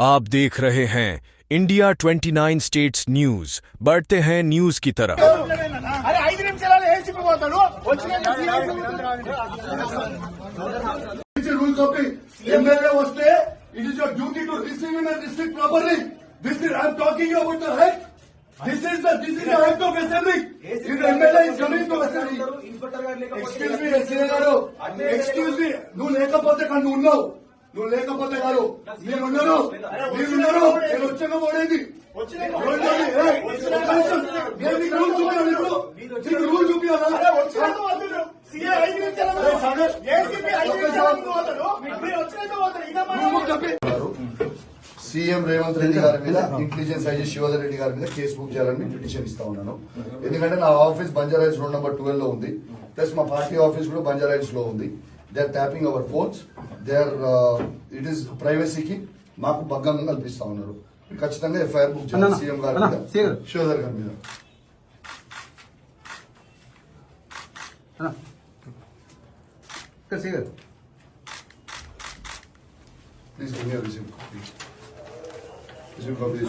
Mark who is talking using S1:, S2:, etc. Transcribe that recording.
S1: आप देख रहे हैं इंडिया 29 स्टेट्स न्यूज। बढ़ते हैं न्यूज की तरफ।
S2: అరే 5 నిమిషాలలో ఏసీపీ పోతాడు
S3: రూల్ కాపీ ఎమ్మెల్యే వస్తే it is your duty to receive in district properly. This is I'm talking you about the head. This is the head of assembly. If the MLA is coming to assembly, excuse me, SCA గారు, excuse me, నువ్వు లేకపోతే కానీ నువ్వు ఉన్నావు, నువ్వు లేకపోతే కాదు నేనున్నాను, నేను వచ్చాక పోడేది రూల్ చూపించాలి. ఇప్పుడు రూల్ చూపించాలా? సీఎం రేవంత్ రెడ్డి గారి మీద ఇంటెలిజెన్స్ ఐజీ శివధర్ రెడ్డి గారి మీద కేసు బుక్ చేయాలని పిటిషన్ ఇస్తా ఉన్నాను. ఎందుకంటే నా ఆఫీస్ బంజారాయిల్స్ రోడ్ నెంబర్ 12 లో ఉంది, ప్లస్ మా పార్టీ ఆఫీస్ కూడా బంజారాయిల్స్ లో ఉంది. They are tapping our phones, they are it is ప్రైవసీకి మాకు భంగం కల్పిస్తా ఉన్నారు. ఖచ్చితంగా ఎఫ్ఐఆర్ బుక్ చేయాలి సీఎం గారి మీద, శివధర్ గారి మీద. Please receive copy.